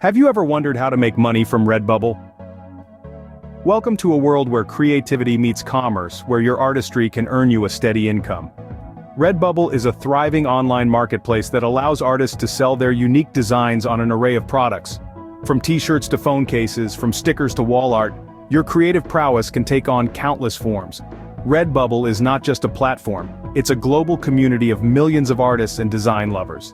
Have you ever wondered how to make money from Redbubble? Welcome to a world where creativity meets commerce, where your artistry can earn you a steady income. Redbubble is a thriving online marketplace that allows artists to sell their unique designs on an array of products. From t-shirts to phone cases, from stickers to wall art, your creative prowess can take on countless forms. Redbubble is not just a platform, it's a global community of millions of artists and design lovers.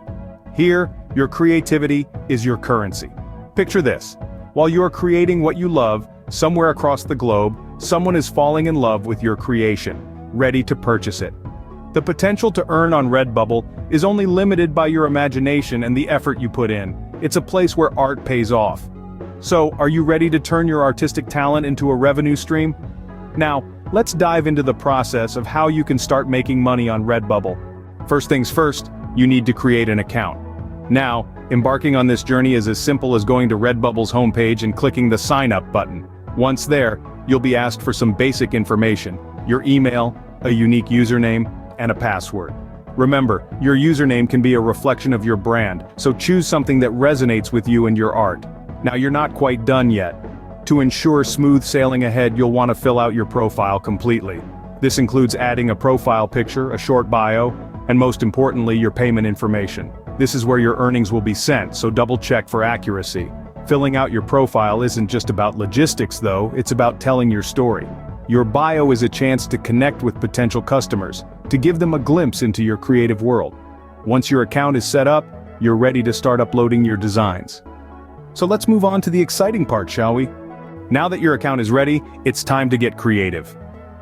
Here, your creativity is your currency. Picture this. While you're creating what you love, somewhere across the globe, someone is falling in love with your creation, ready to purchase it. The potential to earn on Redbubble is only limited by your imagination and the effort you put in. It's a place where art pays off. So, are you ready to turn your artistic talent into a revenue stream? Now, let's dive into the process of how you can start making money on Redbubble. First things first, you need to create an account. Now, embarking on this journey is as simple as going to Redbubble's homepage and clicking the Sign Up button. Once there, you'll be asked for some basic information: your email, a unique username, and a password. Remember, your username can be a reflection of your brand, so choose something that resonates with you and your art. Now, you're not quite done yet. To ensure smooth sailing ahead, you'll want to fill out your profile completely. This includes adding a profile picture, a short bio, and most importantly, your payment information. This is where your earnings will be sent, so double-check for accuracy. Filling out your profile isn't just about logistics though, it's about telling your story. Your bio is a chance to connect with potential customers, to give them a glimpse into your creative world. Once your account is set up, you're ready to start uploading your designs. So let's move on to the exciting part, shall we? Now that your account is ready, it's time to get creative.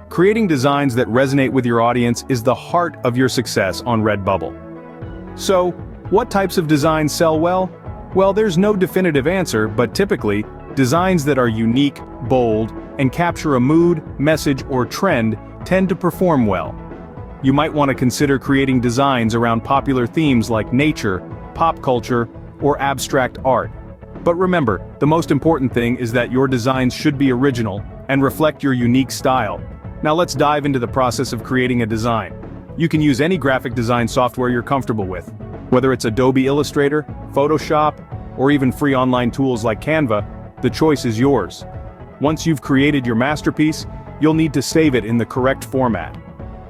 Creating designs that resonate with your audience is the heart of your success on Redbubble. So, what types of designs sell well? Well, there's no definitive answer, but typically, designs that are unique, bold, and capture a mood, message, or trend tend to perform well. You might want to consider creating designs around popular themes like nature, pop culture, or abstract art. But remember, the most important thing is that your designs should be original and reflect your unique style. Now let's dive into the process of creating a design. You can use any graphic design software you're comfortable with. Whether it's Adobe Illustrator, Photoshop, or even free online tools like Canva, the choice is yours. Once you've created your masterpiece, you'll need to save it in the correct format.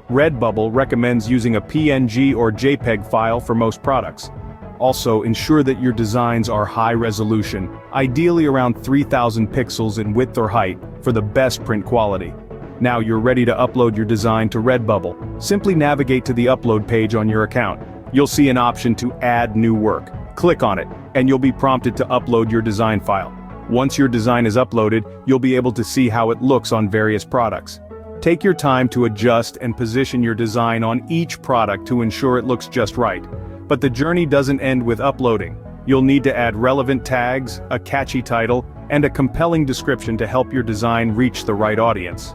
Redbubble recommends using a PNG or JPEG file for most products. Also, ensure that your designs are high resolution, ideally around 3000 pixels in width or height, for the best print quality. Now you're ready to upload your design to Redbubble. Simply navigate to the upload page on your account. You'll see an option to add new work. Click on it, and you'll be prompted to upload your design file. Once your design is uploaded, you'll be able to see how it looks on various products. Take your time to adjust and position your design on each product to ensure it looks just right. But the journey doesn't end with uploading. You'll need to add relevant tags, a catchy title, and a compelling description to help your design reach the right audience.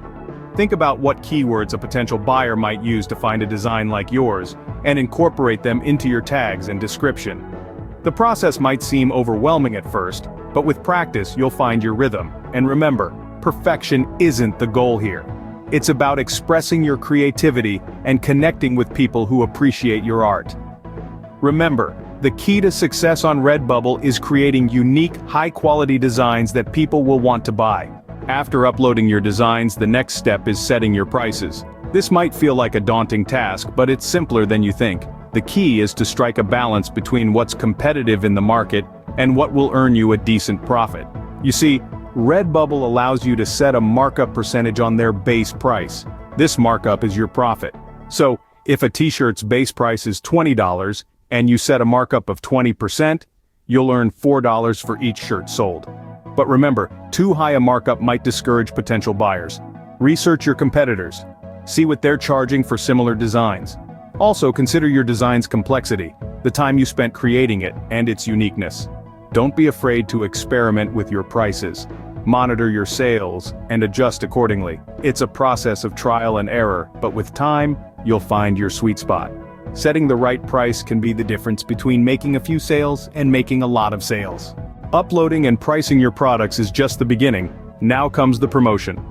Think about what keywords a potential buyer might use to find a design like yours, and incorporate them into your tags and description. The process might seem overwhelming at first, but with practice you'll find your rhythm. And remember, perfection isn't the goal here. It's about expressing your creativity and connecting with people who appreciate your art. Remember, the key to success on Redbubble is creating unique, high-quality designs that people will want to buy. After uploading your designs, the next step is setting your prices. This might feel like a daunting task, but it's simpler than you think. The key is to strike a balance between what's competitive in the market and what will earn you a decent profit. You see, Redbubble allows you to set a markup percentage on their base price. This markup is your profit. So, if a t-shirt's base price is $20, and you set a markup of 20%, you'll earn $4 for each shirt sold. But remember, too high a markup might discourage potential buyers. Research your competitors. See what they're charging for similar designs. Also, consider your design's complexity, the time you spent creating it, and its uniqueness. Don't be afraid to experiment with your prices. Monitor your sales, and adjust accordingly. It's a process of trial and error, but with time, you'll find your sweet spot. Setting the right price can be the difference between making a few sales and making a lot of sales. Uploading and pricing your products is just the beginning. Now comes the promotion.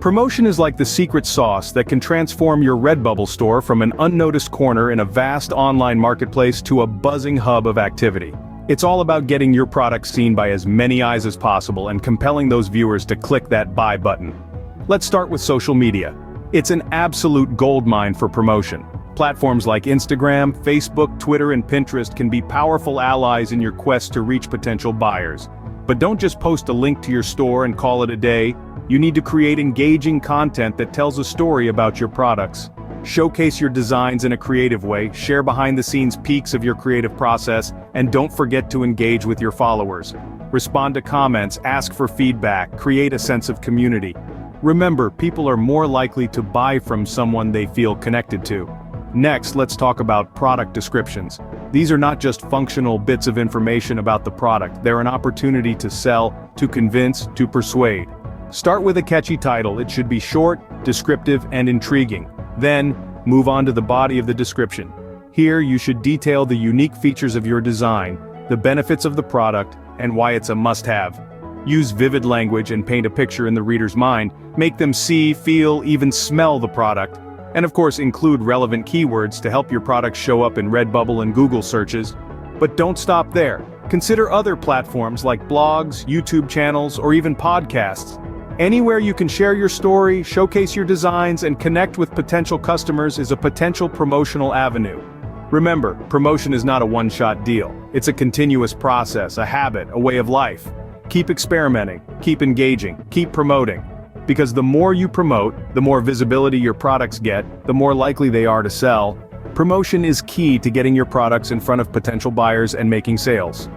Promotion is like the secret sauce that can transform your Redbubble store from an unnoticed corner in a vast online marketplace to a buzzing hub of activity. It's all about getting your product seen by as many eyes as possible and compelling those viewers to click that buy button. Let's start with social media. It's an absolute goldmine for promotion. Platforms like Instagram, Facebook, Twitter, and Pinterest can be powerful allies in your quest to reach potential buyers. But don't just post a link to your store and call it a day. You need to create engaging content that tells a story about your products. Showcase your designs in a creative way, share behind-the-scenes peeks of your creative process, and don't forget to engage with your followers. Respond to comments, ask for feedback, create a sense of community. Remember, people are more likely to buy from someone they feel connected to. Next, let's talk about product descriptions. These are not just functional bits of information about the product, they're an opportunity to sell, to convince, to persuade. Start with a catchy title. It should be short, descriptive, and intriguing. Then, move on to the body of the description. Here, you should detail the unique features of your design, the benefits of the product, and why it's a must-have. Use vivid language and paint a picture in the reader's mind. Make them see, feel, even smell the product. And of course, include relevant keywords to help your product show up in Redbubble and Google searches. But don't stop there. Consider other platforms like blogs, YouTube channels, or even podcasts. Anywhere you can share your story, showcase your designs, and connect with potential customers is a potential promotional avenue. Remember, promotion is not a one-shot deal. It's a continuous process, a habit, a way of life. Keep experimenting, keep engaging, keep promoting. Because the more you promote, the more visibility your products get, the more likely they are to sell. Promotion is key to getting your products in front of potential buyers and making sales.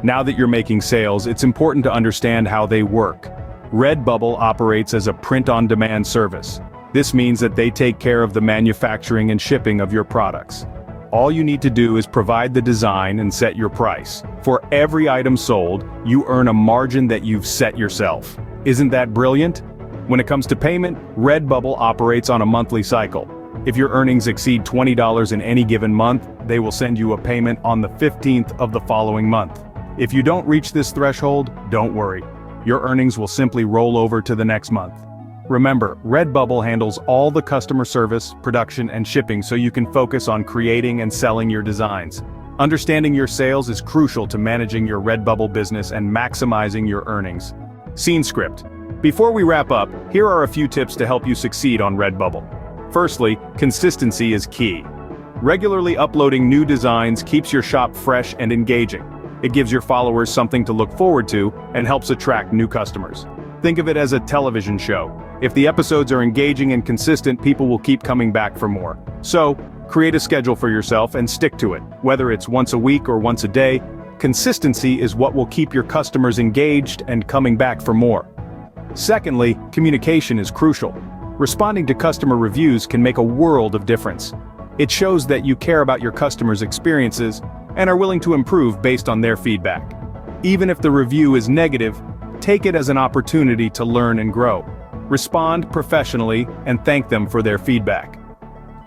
Now that you're making sales, it's important to understand how they work. Redbubble operates as a print-on-demand service. This means that they take care of the manufacturing and shipping of your products. All you need to do is provide the design and set your price. For every item sold, you earn a margin that you've set yourself. Isn't that brilliant? When it comes to payment, Redbubble operates on a monthly cycle. If your earnings exceed $20 in any given month, they will send you a payment on the 15th of the following month. If you don't reach this threshold, don't worry. Your earnings will simply roll over to the next month. Remember, Redbubble handles all the customer service, production, and shipping so you can focus on creating and selling your designs. Understanding your sales is crucial to managing your Redbubble business and maximizing your earnings. Scene script. Before we wrap up, here are a few tips to help you succeed on Redbubble. Firstly, consistency is key. Regularly uploading new designs keeps your shop fresh and engaging. It gives your followers something to look forward to and helps attract new customers. Think of it as a television show. If the episodes are engaging and consistent, people will keep coming back for more. So, create a schedule for yourself and stick to it. Whether it's once a week or once a day, consistency is what will keep your customers engaged and coming back for more. Secondly, communication is crucial. Responding to customer reviews can make a world of difference. It shows that you care about your customers' experiences and are willing to improve based on their feedback. Even if the review is negative, take it as an opportunity to learn and grow. Respond professionally and thank them for their feedback.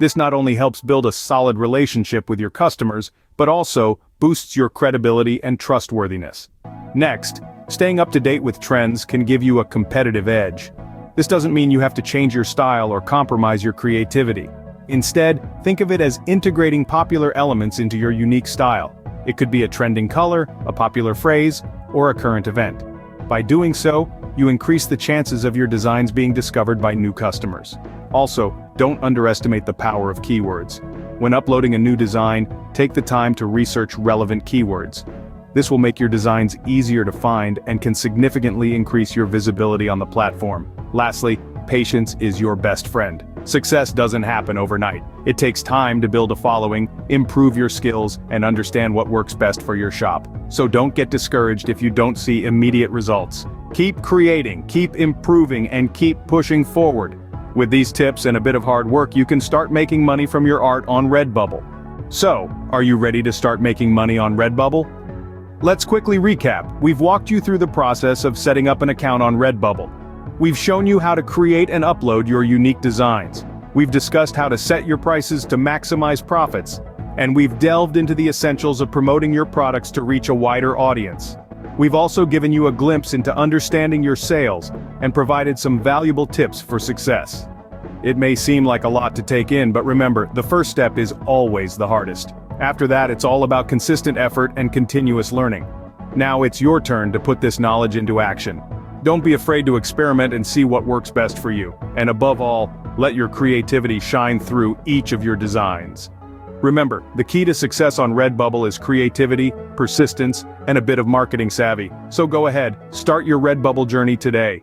This not only helps build a solid relationship with your customers, but also boosts your credibility and trustworthiness. Next, staying up to date with trends can give you a competitive edge. This doesn't mean you have to change your style or compromise your creativity. Instead, think of it as integrating popular elements into your unique style. It could be a trending color, a popular phrase, or a current event. By doing so, you increase the chances of your designs being discovered by new customers. Also, don't underestimate the power of keywords. When uploading a new design, take the time to research relevant keywords. This will make your designs easier to find and can significantly increase your visibility on the platform. Lastly, patience is your best friend. Success doesn't happen overnight. It takes time to build a following, improve your skills, and understand what works best for your shop. So don't get discouraged if you don't see immediate results. Keep creating, keep improving, and keep pushing forward. With these tips and a bit of hard work, you can start making money from your art on Redbubble. So, are you ready to start making money on Redbubble? Let's quickly recap. We've walked you through the process of setting up an account on Redbubble. We've shown you how to create and upload your unique designs. We've discussed how to set your prices to maximize profits. And we've delved into the essentials of promoting your products to reach a wider audience. We've also given you a glimpse into understanding your sales and provided some valuable tips for success. It may seem like a lot to take in, but remember, the first step is always the hardest. After that, it's all about consistent effort and continuous learning. Now it's your turn to put this knowledge into action. Don't be afraid to experiment and see what works best for you. And above all, let your creativity shine through each of your designs. Remember, the key to success on Redbubble is creativity, persistence, and a bit of marketing savvy. So go ahead, start your Redbubble journey today.